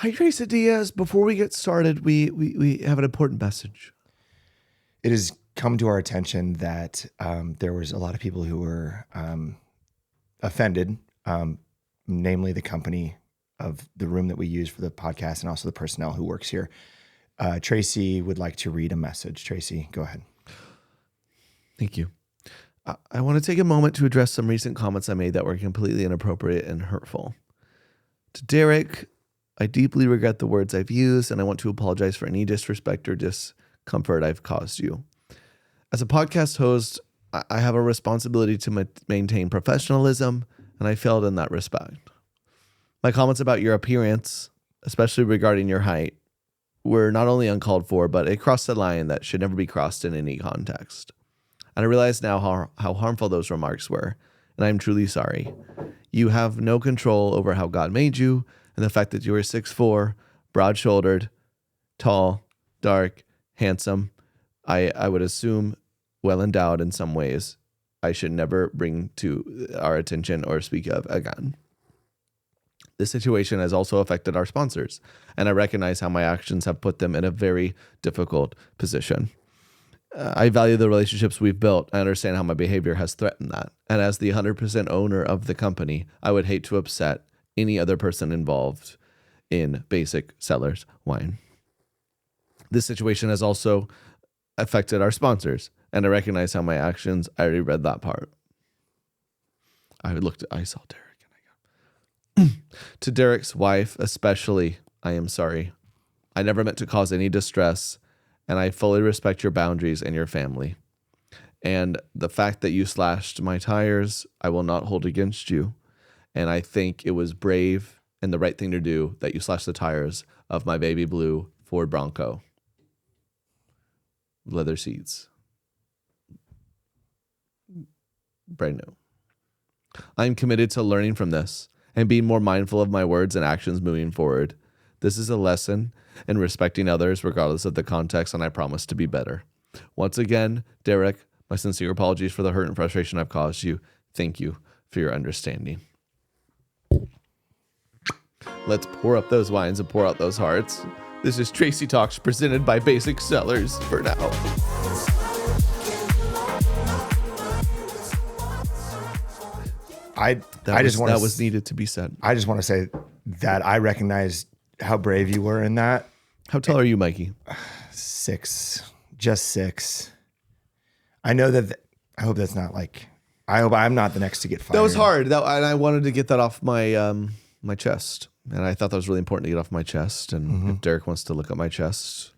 Hi, Tracy Diaz. Before we get started, we have an important message. It has come to our attention that there was a lot of people who were offended, namely the company of the room that we use for the podcast and also the personnel who works here. Tracy would like to read a message. Tracy, go ahead. Thank you. I want to take a moment to address some recent comments I made that were completely inappropriate and hurtful. To Derek, I deeply regret the words I've used, and I want to apologize for any disrespect or discomfort I've caused you. As a podcast host, I have a responsibility to maintain professionalism, and I failed in that respect. My comments about your appearance, especially regarding your height, were not only uncalled for, but it crossed a line that should never be crossed in any context. And I realize now how harmful those remarks were, and I'm truly sorry. You have no control over how God made you, and the fact that you are 6'4", broad-shouldered, tall, dark, handsome, I would assume well-endowed in some ways, I should never bring to our attention or speak of again. This situation has also affected our sponsors, and I recognize how my actions have put them in a very difficult position. I value the relationships we've built. I understand how my behavior has threatened that. And as the 100% owner of the company, I would hate to upset any other person involved in Basic Sellers Wine. This situation has also affected our sponsors, and I recognize how my actions, I already read that part. I saw Derek and I go, to Derek's wife especially, I am sorry. I never meant to cause any distress, and I fully respect your boundaries and your family. And the fact that you slashed my tires, I will not hold against you. And I think it was brave and the right thing to do that you slashed the tires of my baby blue Ford Bronco. Leather seats. Brand new. I'm committed to learning from this and being more mindful of my words and actions moving forward. This is a lesson in respecting others regardless of the context, and I promise to be better. Once again, Derek, my sincere apologies for the hurt and frustration I've caused you. Thank you for your understanding. Let's pour up those wines and pour out those hearts. This is Tracy Talks presented by Basic Sellers for now. That was needed to be said. I just want to say that I recognize how brave you were in that. How tall are you, Mikey? 6, just 6. I know that. I hope that's not like. I hope I'm not the next to get fired. That was hard. And I wanted to get that off my my chest, and I thought that was really important to get off my chest. And if Derek wants to look at my chest,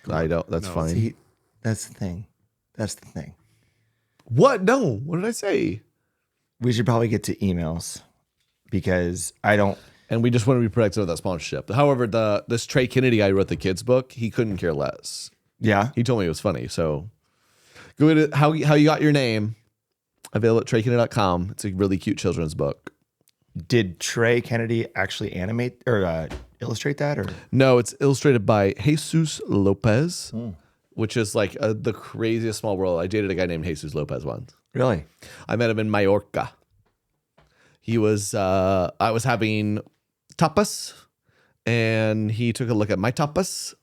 I don't. That's fine. See, that's the thing. That's the thing. What? No. What did I say? We should probably get to emails because I don't. And we just want to be protective of that sponsorship. However, this Trey Kennedy guy who wrote the kids book, he couldn't care less. Yeah. He told me it was funny. So go to how you got your name. Available at TreyKennedy.com. It's a really cute children's book. Did Trey Kennedy actually animate or illustrate that? Or no, it's illustrated by Jesus Lopez, which is like the craziest small world. I dated a guy named Jesus Lopez once. Really? I met him in Mallorca. He was, I was having tapas, and he took a look at my tapas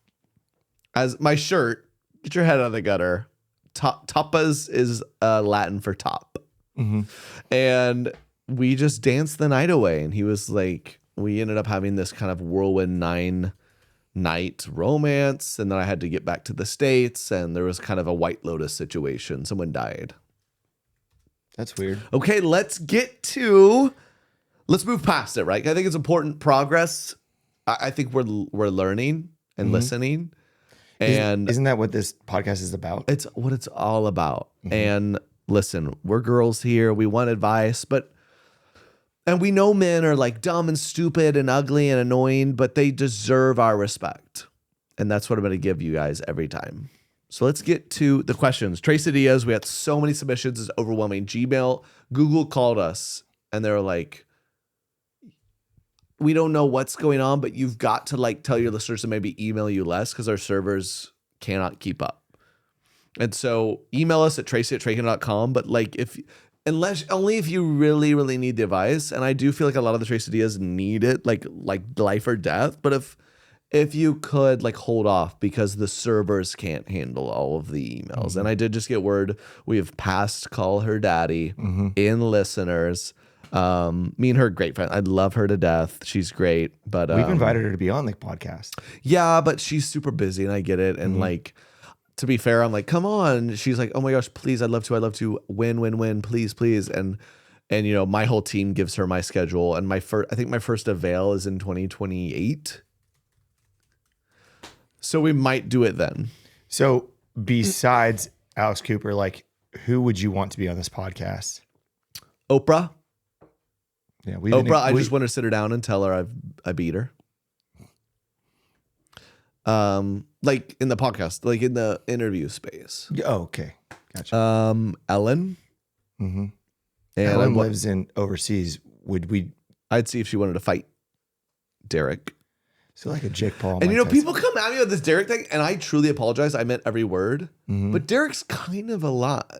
as my shirt. Get your head out of the gutter. Tapas is Latin for top. Mm-hmm. And we just danced the night away. And he was like, we ended up having this kind of whirlwind 9-night romance. And then I had to get back to the States, and there was kind of a White Lotus situation. Someone died. That's weird. Okay, let's move past it, right? I think it's important progress. I think we're learning and listening. And isn't that what this podcast is about? It's what it's all about. Mm-hmm. And listen, we're girls here. We want advice, and we know men are like dumb and stupid and ugly and annoying, but they deserve our respect. And that's what I'm going to give you guys every time. So let's get to the questions. Tracy Diaz, we had so many submissions. It's overwhelming. Gmail, Google called us, and they were like, we don't know what's going on, but you've got to like tell your listeners to maybe email you less because our servers cannot keep up. And so email us at tracy@traykin.com. But like if Unless only if you really, really need the advice. And I do feel like a lot of the Tracy Diaz need it, like life or death. But if you could like hold off because the servers can't handle all of the emails. And I did just get word we have passed Call Her Daddy in listeners. Me and her are great friends. I love her to death. She's great. But We've invited her to be on the podcast. yeah, but she's super busy and I get it. And like, to be fair, I'm like, come on. She's like, oh my gosh, please. I'd love to win, please. And you know, my whole team gives her my schedule, and I think my first avail is in 2028. So we might do it then. So besides Alex Cooper, like who would you want to be on this podcast? Oprah. Yeah, Oprah. I just want to sit her down and tell her I beat her. Like in the podcast, like in the interview space. Oh, okay. Gotcha. Ellen. Mm-hmm. And Ellen lives in overseas. I'd see if she wanted to fight Derek. So like a Jake Paul. And you know, people come at me with this Derek thing, and I truly apologize. I meant every word. But Derek's kind of a lot.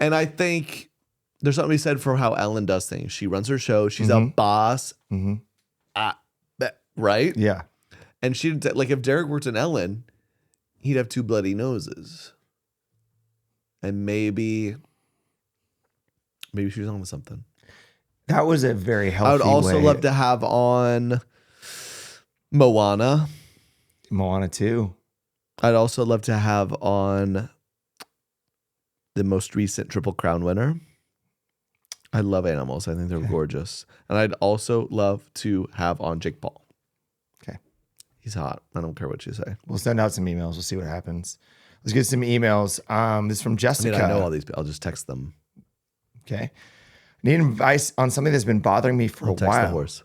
And I think there's something to be said for how Ellen does things. She runs her show. She's a boss. Right? Yeah. And she like if Derek worked in Ellen, he'd have two bloody noses. And maybe she was on with something. That was a very healthy I would also way. love to have on Moana. Moana too. I'd also love to have on the most recent Triple Crown winner. I love animals. I think they're gorgeous. And I'd also love to have on Jake Paul. Okay. He's hot. I don't care what you say. We'll send out some emails. We'll see what happens. Let's get some emails. This is from Jessica. I know all these people. I'll just text them. Okay. Need advice on something that's been bothering me for a Text while. the horse.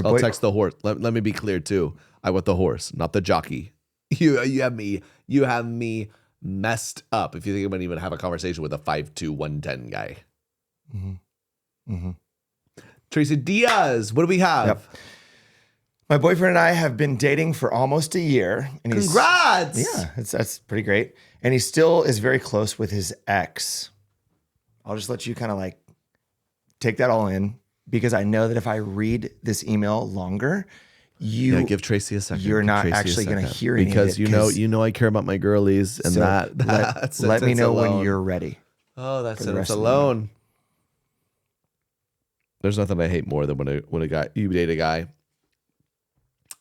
I'll text the horse. Let me be clear too. I want the horse, not the jockey. You have me messed up if you think I'm gonna even have a conversation with a 5'2", 110 guy. Tracy Diaz, what do we have? Yep. My boyfriend and I have been dating for almost a year. And Congrats! Yeah, that's pretty great. And he still is very close with his ex. I'll just let you kind of like take that all in, because I know that if I read this email longer, give Tracy a second. You're not actually going to hear any because of it. you know I care about my girlies, and so let me know when you're ready. Oh, that sentence alone. There's nothing I hate more than when a guy you date a guy.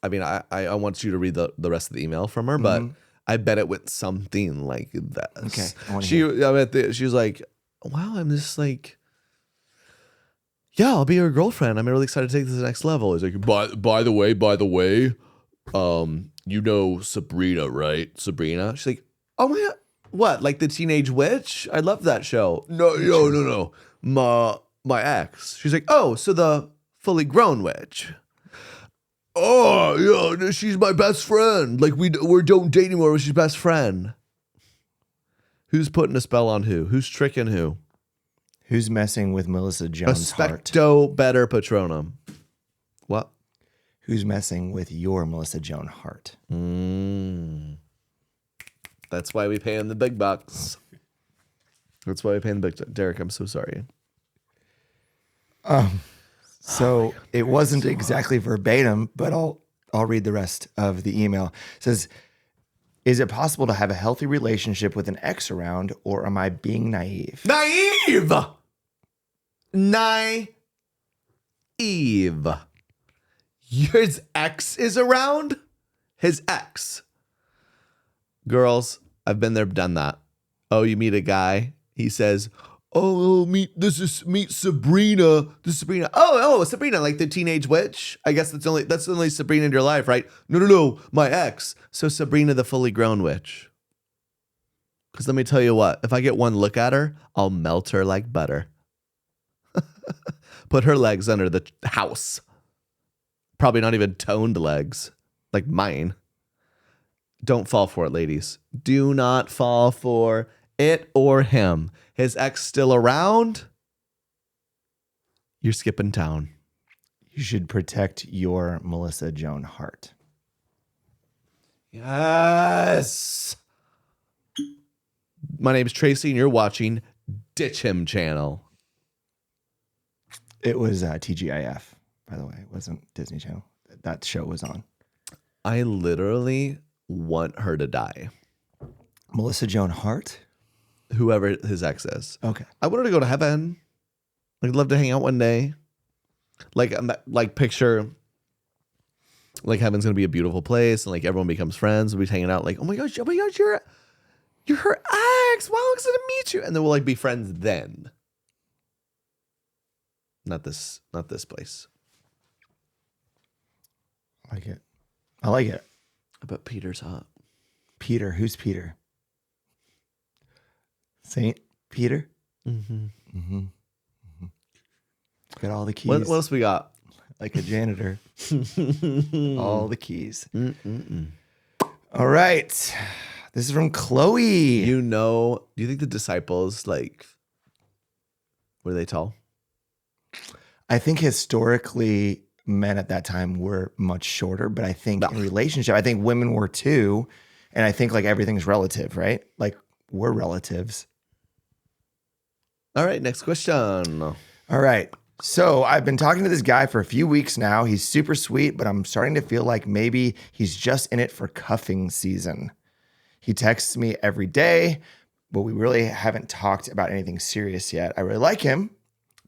I mean, I want you to read the rest of the email from her, but I bet it went something like this. Okay, she was like, "Wow, I'm just like, yeah, I'll be your girlfriend. I'm really excited to take this to the next level." He's like, by the way, you know Sabrina, right? Sabrina. She's like, "Oh my God, what? Like the Teenage Witch? I love that show." No. My ex. She's like, "Oh, so the fully grown witch." "Oh, yeah, she's my best friend. Like we don't date anymore, but she's best friend." Who's putting a spell on who? Who's tricking who? Who's messing with Melissa Jones' heart? Aspecto better Patronum. What? Who's messing with your Melissa Joan heart? That's why we pay him the big bucks. That's why we pay him the big. Derek, I'm so sorry. So it wasn't exactly verbatim, but I'll read the rest of the email. It says, "Is it possible to have a healthy relationship with an ex around, or am I being naive?" Naive. His ex is around? His ex. Girls, I've been there, done that. Oh, you meet a guy. He says, "Oh, meet Sabrina. This is Sabrina." Oh, Sabrina, like the Teenage Witch. I guess that's the only Sabrina in your life, right? No, my ex. So Sabrina, the fully grown witch. Because let me tell you what, if I get one look at her, I'll melt her like butter. Put her legs under the house. Probably not even toned legs, like mine. Don't fall for it, ladies. Do not fall for it or him. His ex still around? You're skipping town. You should protect your Melissa Joan heart. Yes. My name is Tracy, and you're watching Ditch Him channel. It was TGIF, by the way. It wasn't Disney Channel. That show was on. I literally want her to die. Melissa Joan Hart? Whoever his ex is. Okay. I want her to go to heaven. I'd love to hang out one day. Like picture, like heaven's gonna be a beautiful place, and like everyone becomes friends. We'll be hanging out, like, oh my gosh, you're her ex. Wow, excited to meet you, and then we'll like be friends then. Not this place. I like it. I bet Peter's hot. Peter, who's Peter? Saint Peter? Mm-hmm. Mm-hmm. Mm-hmm. Got all the keys. What else we got? Like a janitor. All the keys. Mm-mm-mm. All right. This is from Chloe. Do you think the disciples, like, were they tall? I think historically men at that time were much shorter, but I think in relationship, I think women were too. And I think like everything's relative, right? Like we're relatives. All right, next question. All right. So I've been talking to this guy for a few weeks now. He's super sweet, but I'm starting to feel like maybe he's just in it for cuffing season. He texts me every day, but we really haven't talked about anything serious yet. I really like him,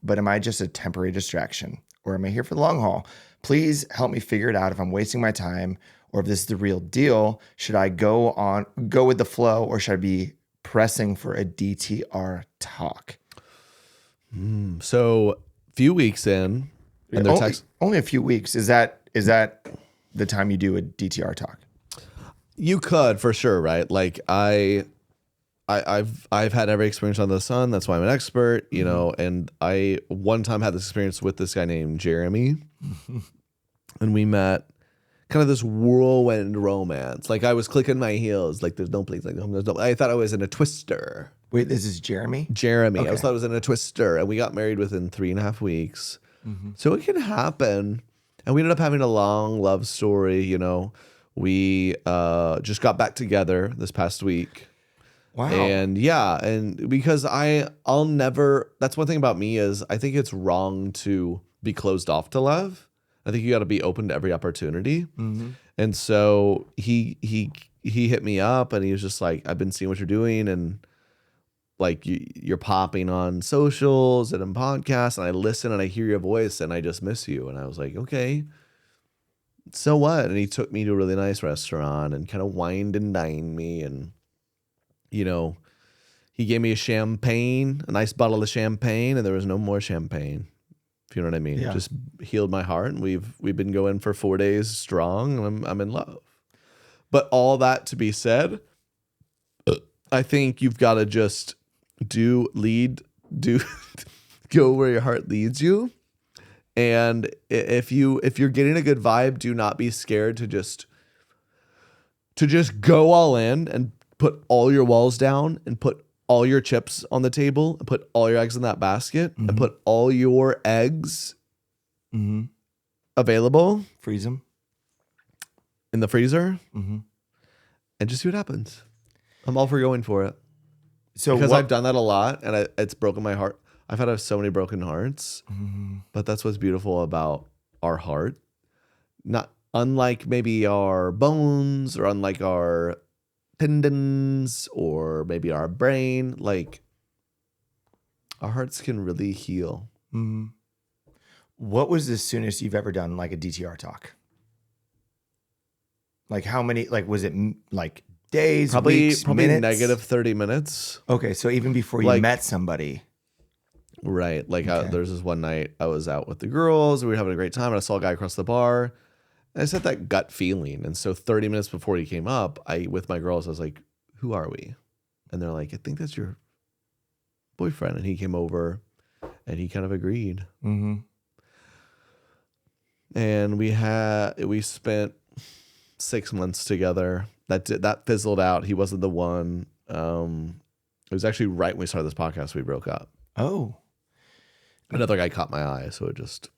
but am I just a temporary distraction? Or am I here for the long haul? Please help me figure it out if I'm wasting my time or if this is the real deal. Should I go with the flow, or should I be pressing for a DTR talk? So few weeks in, and they're only a few weeks. Is that the time you do a DTR talk? You could, for sure, right? Like I've had every experience under the sun. That's why I'm an expert, you know. And I one time had this experience with this guy named Jeremy, and we met. Kind of this whirlwind romance. Like I was clicking my heels. Like there's no place like home. I thought I was in a twister. Wait, this is Jeremy? Jeremy. Okay. I thought I was in a twister, and we got married within 3.5 weeks. Mm-hmm. So it can happen. And we ended up having a long love story. You know, we just got back together this past week. Wow. And yeah, and because I'll never. That's one thing about me is I think it's wrong to be closed off to love. I think you got to be open to every opportunity. Mm-hmm. And so he hit me up, and he was just like, I've been seeing what you're doing, and like you're popping on socials and in podcasts, and I listen and I hear your voice, and I just miss you. And I was like, okay, so what? And he took me to a really nice restaurant and kind of wined and dined me, and you know, he gave me a nice bottle of champagne, and there was no more champagne. If you know what I mean. Yeah. It just healed my heart, and we've been going for 4 days strong, and I'm in love. But all that to be said, I think you've got to just go where your heart leads you. And if you're getting a good vibe, do not be scared to just go all in and put all your walls down and put all your chips on the table and put all your eggs in that basket, mm-hmm. and put all your eggs mm-hmm. available. Freeze them in the freezer, mm-hmm. and just see what happens. I'm all for going for it. So because I've done that a lot, and it's broken my heart. I've had so many broken hearts, mm-hmm. but that's what's beautiful about our heart. Not unlike maybe our bones, or unlike our tendons, or maybe our brain, like our hearts can really heal. Mm-hmm. What was the soonest you've ever done like a DTR talk? Like how many, like was it like days, weeks, minutes? Negative 30 minutes. Okay, so even before you met somebody. Right. Like there's this one night I was out with the girls, we were having a great time, and I saw a guy across the bar. I just had that gut feeling. And so 30 minutes before he came up, with my girls, I was like, who are we? And they're like, I think that's your boyfriend. And he came over and he kind of agreed. Mm-hmm. And we spent 6 months together. That fizzled out. He wasn't the one. It was actually right when we started this podcast, we broke up. Oh. Another guy caught my eye. So it just...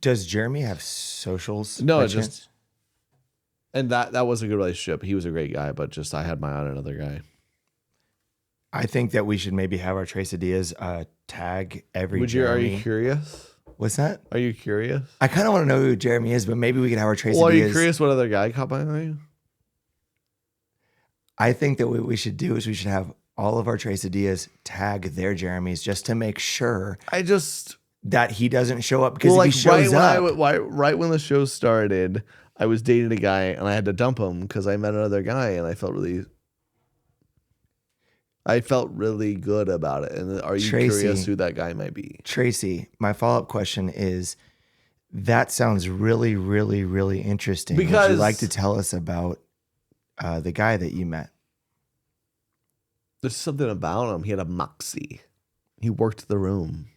Does Jeremy have socials? No, it just, and that was a good relationship. He was a great guy, but just I had my eye on another guy. I think that we should maybe have our Tracy Diaz tag every Are Jeremy. you curious? What's that? Are you curious? I kind of want to know who Jeremy is, but maybe we could have our Tracy Well, are Diaz. you curious what other guy caught my eye? I think that what we should do is we should have all of our Tracy Diaz tag their Jeremys just to make sure that he doesn't show up, because if he shows up. Right when the show started, I was dating a guy and I had to dump him because I met another guy and I felt really good about it. And are you curious who that guy might be? Tracy, my follow-up question is, that sounds really, really, really interesting. Would you like to tell us about the guy that you met? There's something about him. He had a moxie. He worked the room.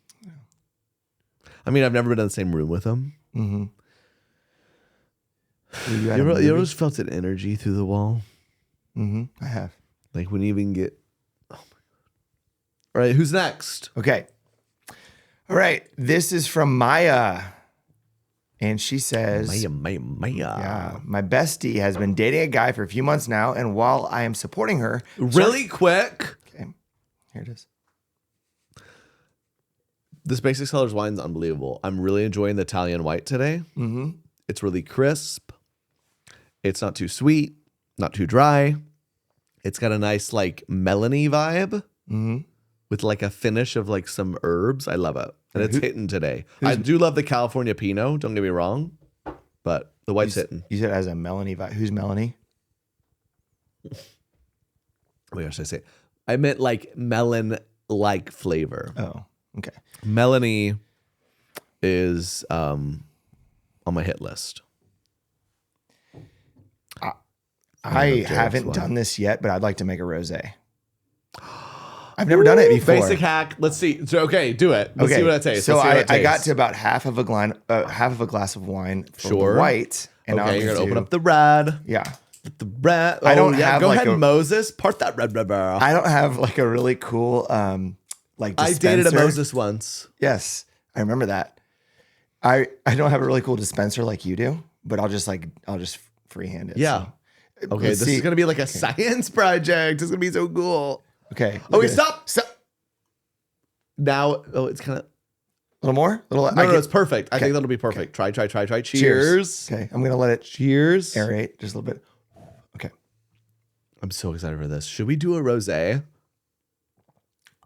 I mean, I've never been in the same room with him. Mm-hmm. You ever just felt an energy through the wall? Mm-hmm. I have. Like when you even get... Oh my God. All right, who's next? Okay. All right. This is from Maya. And she says... Maya. Yeah. My bestie has been dating a guy for a few months now. And while I am supporting her... Really quick. Okay. Here it is. This Basic Sellers wine is unbelievable. I'm really enjoying the Italian white today. Mm-hmm. It's really crisp. It's not too sweet, not too dry. It's got a nice like melony vibe with like a finish of like some herbs. I love it. And it's hitting today. I do love the California Pinot. Don't get me wrong. But the white's hitting. You said it has a melony vibe. Who's Melanie? What should I say? I meant like melon-like flavor. Oh, okay. Melanie is on my hit list. I haven't done this yet, but I'd like to make a rosé. I've never done it before. Basic hack. Let's see. So, okay, do it. Let's see what it tastes. So I got to about half of a glass of wine for the white. And okay, you're gonna open up the red. Yeah. The red. I don't have go like ahead, Moses. Part that red barrel. I don't have like a really cool like dispenser. I dated a Moses once. Yes, I remember that. I don't have a really cool dispenser like you do, but I'll just freehand it. Yeah. So. Okay, this is gonna be like a science project. It's gonna be so cool. Okay. Okay, stop. Now, it's kind of a little more. No, it's perfect. I think that'll be perfect. Okay. Try. Cheers. Okay, I'm gonna let it aerate just a little bit. Okay. I'm so excited for this. Should we do a rosé?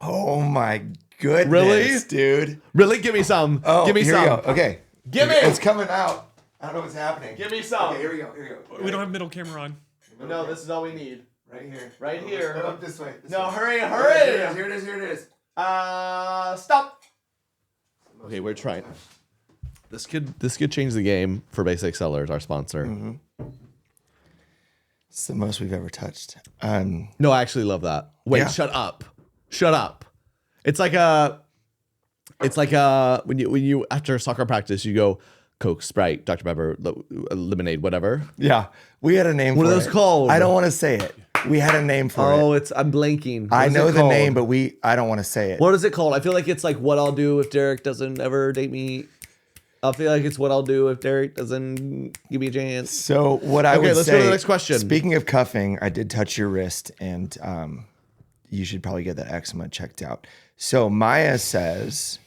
Oh my goodness, really, dude! Really, give me some. Oh, give me some. We go. Okay, give me. It's coming out. I don't know what's happening. Give me some. Okay, here we go. We don't have middle camera on. No, this is all we need. Right here. Here. Up this way. Hurry. Here it is. Stop. Okay, we're trying. This could change the game for Basic Sellers, our sponsor. Mm-hmm. It's the most we've ever touched. No, I actually love that. Wait, yeah. Shut up. It's like when you after soccer practice you go Coke, Sprite, Dr. Pepper, lemonade, whatever. Yeah, we had a name. What for are those it. called? I don't want to say it. We had a name for it. Oh, I'm blanking. I know the name, but I don't want to say it. What is it called? I feel like it's like what I'll do if Derek doesn't ever date me. I feel like it's what I'll do if Derek doesn't give me a chance. So what I would say. Okay, let's go to the next question. Speaking of cuffing, I did touch your wrist, and you should probably get that eczema checked out. So Maya says,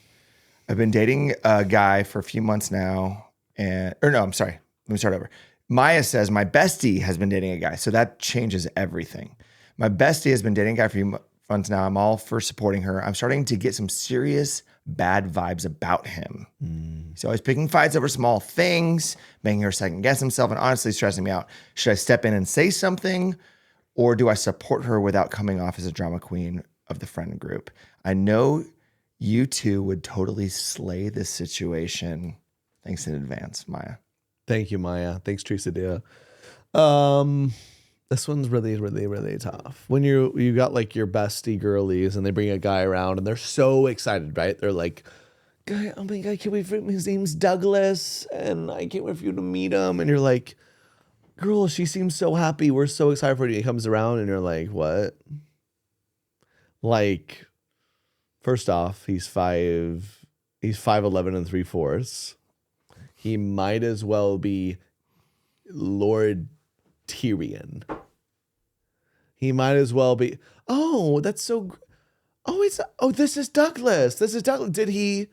I've been dating a guy for a few months now, I'm sorry. Let me start over. Maya says, my bestie has been dating a guy. So that changes everything. My bestie has been dating a guy for a few months now. I'm all for supporting her. I'm starting to get some serious bad vibes about him. He's always picking fights over small things, making her second guess himself, and honestly stressing me out. Should I step in and say something, or do I support her without coming off as a drama queen of the friend group? I know you two would totally slay this situation. Thanks in advance, Maya. Thank you, Maya. Thanks, Tracy. This one's really, really, really tough. When you got like your bestie girlies and they bring a guy around and they're so excited, right? They're like, "Guy, oh my God, I can't wait for him. His name's Douglas and I can't wait for you to meet him." And you're like, "Girl, she seems so happy. We're so excited for you." He comes around and you're like, "What?" Like, first off, he's 5'11" and 3/4. He might as well be Lord Tyrion. He might as well be. Oh, that's so. This is Douglas. This is Douglas. Did he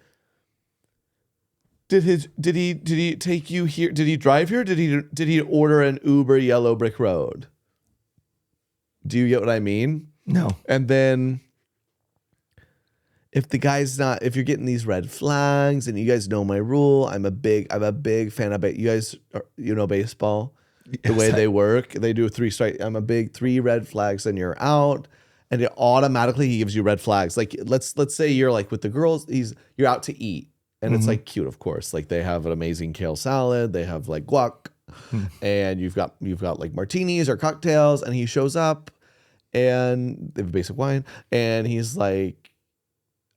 take you here? Did he drive here? Did he order an Uber yellow brick road? Do you get what I mean? No. And then if you're getting these red flags, and you guys know my rule, I'm a big fan of it. You guys, baseball, the way they work, they do a 3 strike. I'm a big 3 red flags, then you're out, and it automatically he gives you red flags. Like let's say you're like with the girls, you're out to eat, and it's like cute, of course. Like they have an amazing kale salad, they have like guac, and you've got like martinis or cocktails, and he shows up, and they have a basic wine, and he's like,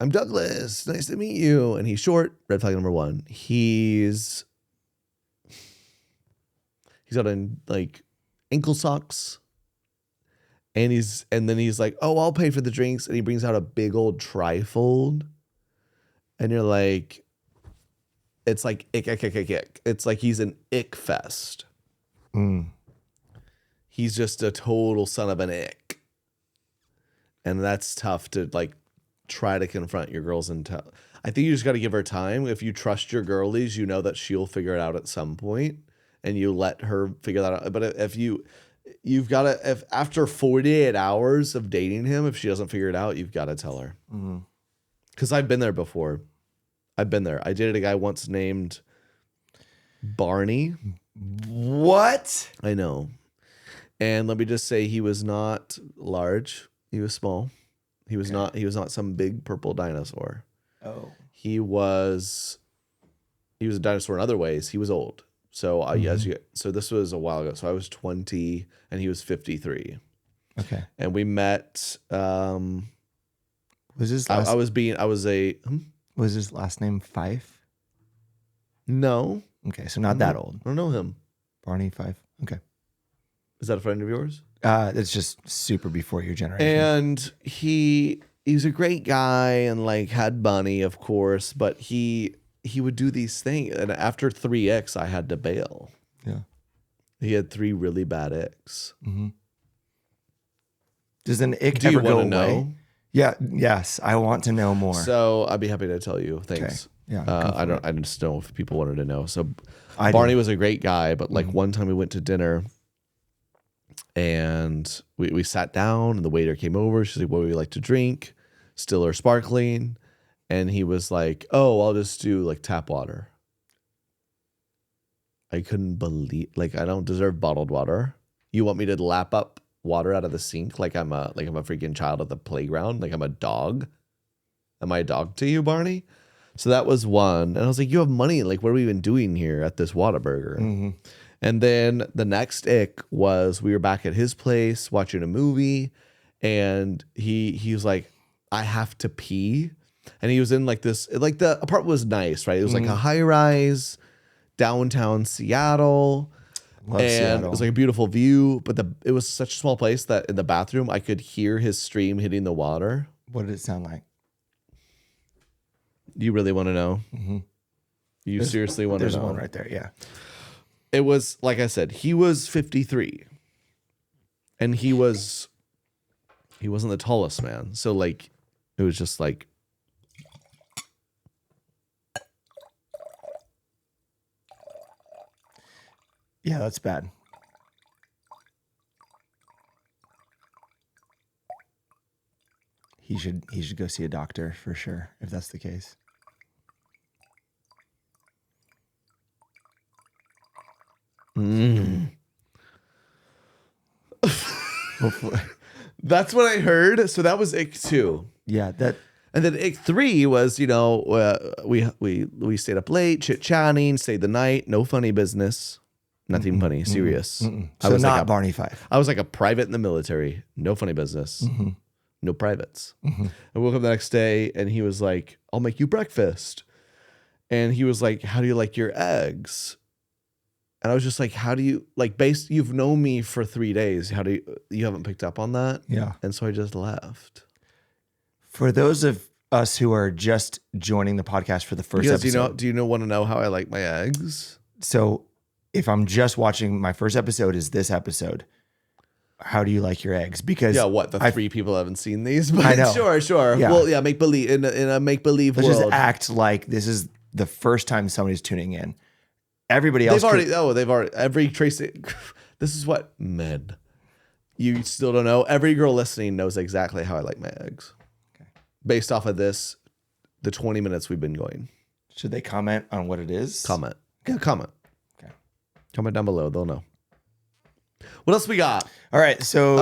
I'm Douglas. Nice to meet you. And he's short. Red flag number 1. He's got like ankle socks. And then he's like, oh, I'll pay for the drinks. And he brings out a big old trifold. And you're like, it's like ick. It's like he's an ick fest. He's just a total son of an ick. And that's tough to like try to confront your girls and tell. I think you just got to give her time. If you trust your girlies, you know that she'll figure it out at some point, and you let her figure that out. But if you've got to, if after 48 hours of dating him, if she doesn't figure it out, you've got to tell her. Because I've been there before. I dated a guy once named Barney. What? I know. And let me just say, he was not large. He was small. He was not some big purple dinosaur. Oh. He was a dinosaur in other ways. He was old. So so this was a while ago. So I was 20 and he was 53. Okay. And we met. Was his last? Was his last name Fife? No. Okay, so not that old. I don't know him. Barney Fife. Okay. Is that a friend of yours? It's just super before your generation. And he's a great guy and like had money, of course, but he would do these things. And after 3 icks, I had to bail. Yeah. He had 3 really bad icks. Does an ick Do ever you go want to away? know? Yeah. Yes. I want to know more. So I'd be happy to tell you. Thanks. Okay. Yeah. I just know if people wanted to know. So I Barney do. was a great guy, but like one time we went to dinner and we sat down and the waiter came over. She's like, what would you like to drink? Still or sparkling? And he was like, oh, I'll just do like tap water. I couldn't believe, like, I don't deserve bottled water. You want me to lap up water out of the sink like I'm a freaking child at the playground, like I'm a dog? Am I a dog to you, Barney? So that was one. And I was like, you have money. Like, what are we even doing here at this Whataburger? And then the next ick was we were back at his place watching a movie, and he was like, I have to pee. And he was in like this, like the apartment was nice, right? It was like a high rise downtown Seattle. Love and Seattle. It was like a beautiful view, but it was such a small place that in the bathroom I could hear his stream hitting the water. What did it sound like? You really want to know? You seriously want to know? There's one right there. Yeah. It was, like I said, he was 53. And he wasn't the tallest man. So like, it was just like, Yeah, that's bad. He should go see a doctor for sure if that's the case. Hopefully. That's what I heard. So that was ick 2. Yeah, And then ick 3 was, we stayed up late, chit-chatting, stayed the night, no funny business. Nothing funny, serious. So I was not like Barney Fife. I was like a private in the military, no funny business, no privates. I woke up the next day and he was like, I'll make you breakfast. And he was like, how do you like your eggs? And I was just like, how do you, like, you've known me for 3 days. How do you haven't picked up on that? Yeah. And so I just left. For those of us who are just joining the podcast for the first episode. Do you want to know how I like my eggs? So if I'm just watching, my first episode is this episode. how do you like your eggs? Because Yeah, what the three people haven't seen these? But I know. Sure. Yeah. Well, yeah, make believe in a make believe let's world. just act like this is the first time somebody's tuning in. Everybody else, they've already every Tracy. This is what men. You still don't know. Every girl listening knows exactly how I like my eggs, based off of this, the 20 minutes we've been going. Should they comment on what it is? Comment. Yeah, comment. Okay. Comment down below. They'll know. What else we got? All right. So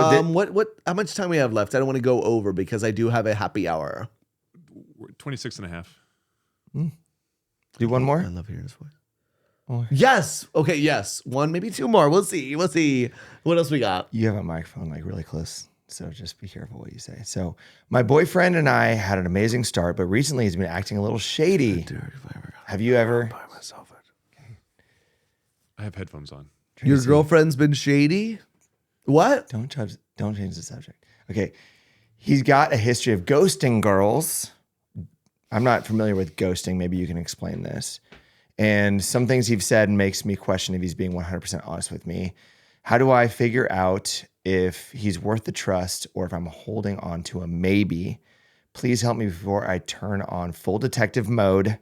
how much time we have left? I don't want to go over because I do have a happy hour. We're 26 and a half. do one more. I love hearing his voice. Yes. Okay. Yes. One, maybe two more. We'll see. What else we got? You have a microphone like really close, so just be careful what you say. So my boyfriend and I had an amazing start, but recently he's been acting a little shady. Have you ever? By myself. I have headphones on. Tracy, Your girlfriend's been shady? What? Don't change the subject. Okay. He's got a history of ghosting girls. I'm not familiar with ghosting. Maybe you can explain this. And some things he's said makes me question if he's being 100% honest with me. How do I figure out if he's worth the trust or if I'm holding on to a maybe? Please help me before I turn on full detective mode.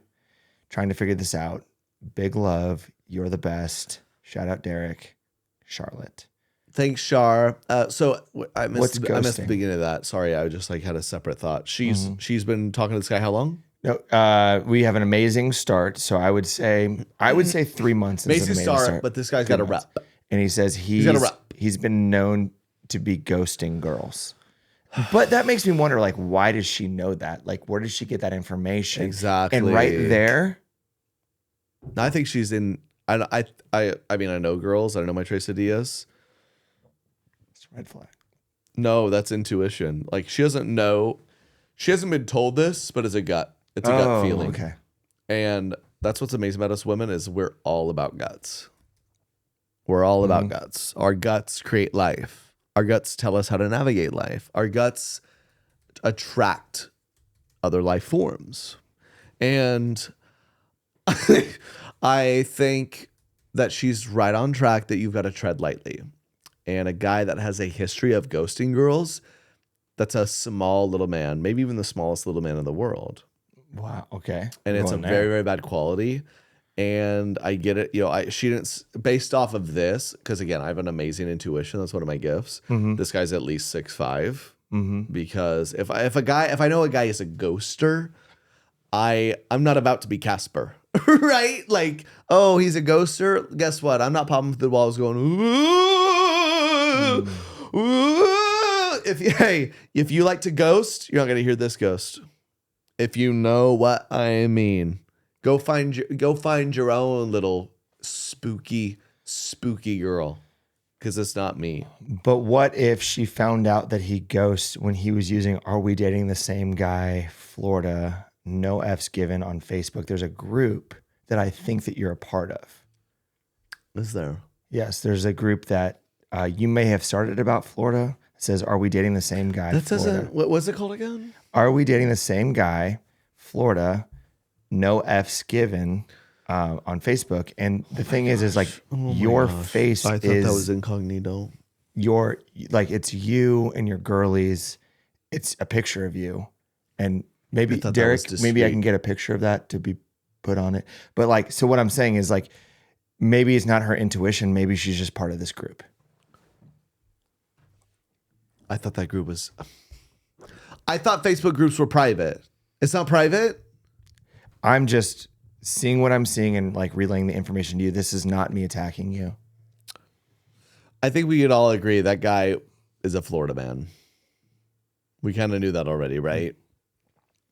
Trying to figure this out. Big love. You're the best. Shout out Derek. Charlotte. Thanks, Char. So I missed the ghosting? beginning of that. Sorry, I just had a separate thought. She's been talking to this guy how long? No, we have an amazing start. So I would say 3 months. Amazing start, but this guy's got a rep. And he says he's been known to be ghosting girls. But that makes me wonder, like, why does she know that? Like, where does she get that information? Exactly. And right there, I think she's in. I mean, I know girls. I know my Tracy Diaz. it's a red flag. No, that's intuition. Like she doesn't know. She hasn't been told this, but it's a gut. It's a gut feeling. Okay. And that's what's amazing about us women is we're all about guts. We're all about guts. Our guts create life. Our guts tell us how to navigate life. Our guts attract other life forms. And I think that she's right on track that you've got to tread lightly. And a guy that has a history of ghosting girls, that's a small little man, maybe even the smallest little man in the world. Wow. Okay. And it's a very, very bad quality. And I get it. She didn't, based off of this, because again, I have an amazing intuition. That's one of my gifts. This guy's at least 6'5". Because if I know a guy is a ghoster, I'm not about to be Casper, right? Like, oh, he's a ghoster. Guess what? I'm not popping through the walls going, ooh, ooh. If you like to ghost, you're not gonna hear this ghost. If you know what I mean, go find your own little spooky girl, because it's not me. But what if she found out that he ghosts when he was using "Are We Dating the Same Guy?" Florida, no F's given on Facebook? There's a group that I think that you're a part of. Is there? Yes, there's a group that you may have started about Florida. It says, "Are we dating the same guy?" That Florida. doesn't. What was it called again? Are we dating the same guy? Florida, no F's given on Facebook. And the thing is like your face I thought is that was incognito. your, like, it's you and your girlies. It's a picture of you. And maybe Derek, maybe I can get a picture of that to be put on it. But like, so what I'm saying is like, maybe it's not her intuition. Maybe she's just part of this group. I thought that group was. I thought Facebook groups were private. It's not private? I'm just seeing what I'm seeing and like relaying the information to you. This is not me attacking you. I think we could all agree that guy is a Florida man. We kind of knew that already, right?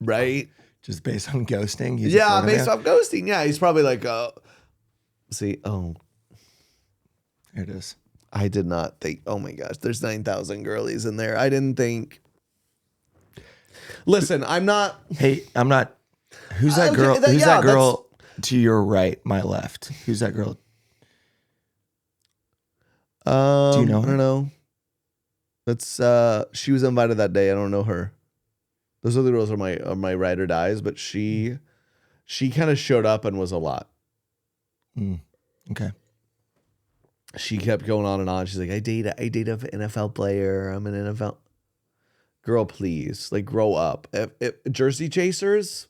Right? Just based on ghosting? He's Yeah, based off ghosting. Yeah, he's probably like, Here it is. I did not think, oh my gosh, there's 9,000 girlies in there. I didn't think. Listen, I'm not. Hey, I'm not. Who's that girl? Who's that girl to your right, my left? Who's that girl? Do you know her? I don't know. That's she was invited that day. I don't know her. Those other girls are my ride or dies, but she kind of showed up and was a lot. Okay. she kept going on and on. She's like, I date an NFL player. I'm an NFL girl. Please, like, grow up. If Jersey chasers,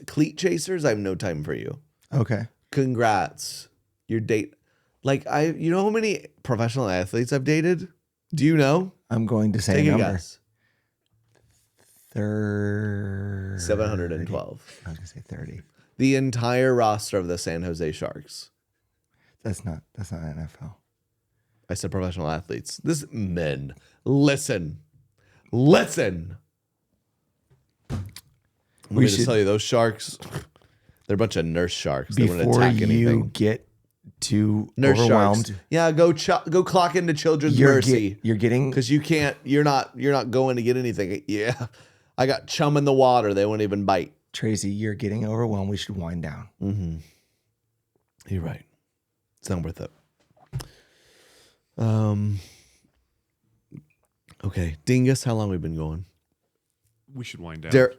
cleat chasers. I have no time for you. Okay. Congrats, your date. Like, you know how many professional athletes I've dated? Do you know? I'm going to say Take a a number. guess. 712. I was going to say 30. The entire roster of the San Jose Sharks. That's not NFL. I said professional athletes. This men. Listen. Let me just tell you, those sharks, they're a bunch of nurse sharks. They wouldn't Before attack you anything. get too Nurse overwhelmed, sharks. Yeah, go clock into Children's Mercy. you're getting Because you're not going to get anything. Yeah. I got chum in the water. They won't even bite. Tracy. You're getting overwhelmed. We should wind down. Mm-hmm. You're right. It's not worth it. Okay. Dingus, how long we've been going? We should wind down. Derek.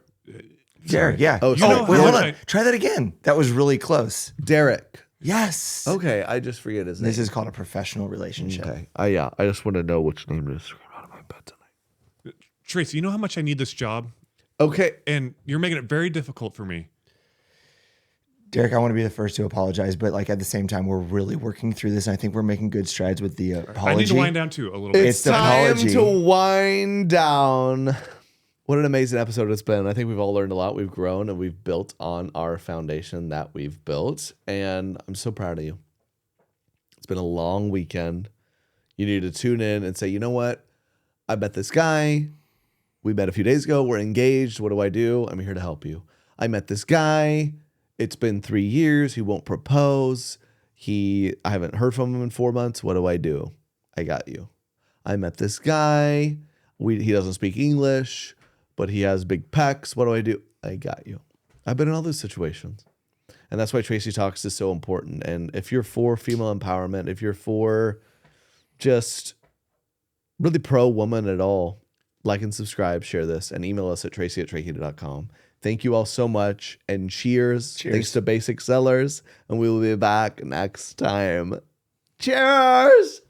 Derek, yeah. Oh, You know wait, how hold much on. Try that again. That was really close. Derek. Yes. Okay, I just forget his name. This is called a professional relationship. Okay. I just want to know which name to scream out of my bed tonight. Tracy, you know how much I need this job? Okay. And you're making it very difficult for me. Derek, I want to be the first to apologize, but like at the same time, we're really working through this, and I think we're making good strides with the apology. I need to wind down too a little bit. It's the time apology. to wind down. What an amazing episode it's been. I think we've all learned a lot. We've grown and we've built on our foundation that we've built. And I'm so proud of you. It's been a long weekend. You need to tune in and say, you know what? I met this guy. We met a few days ago. We're engaged. What do? I'm here to help you. I met this guy. It's been 3 years. He won't propose. I haven't heard from him in 4 months. What do? I got you. I met this guy. He doesn't speak English, but he has big pecs. What do? I got you. I've been in all those situations. And that's why Tracy Talks is so important. And if you're for female empowerment, if you're for just really pro woman at all, like and subscribe, share this, and email us at tracy@trakeheater.com. Thank you all so much, and cheers. Thanks to Basic Sellers, and we will be back next time. Cheers!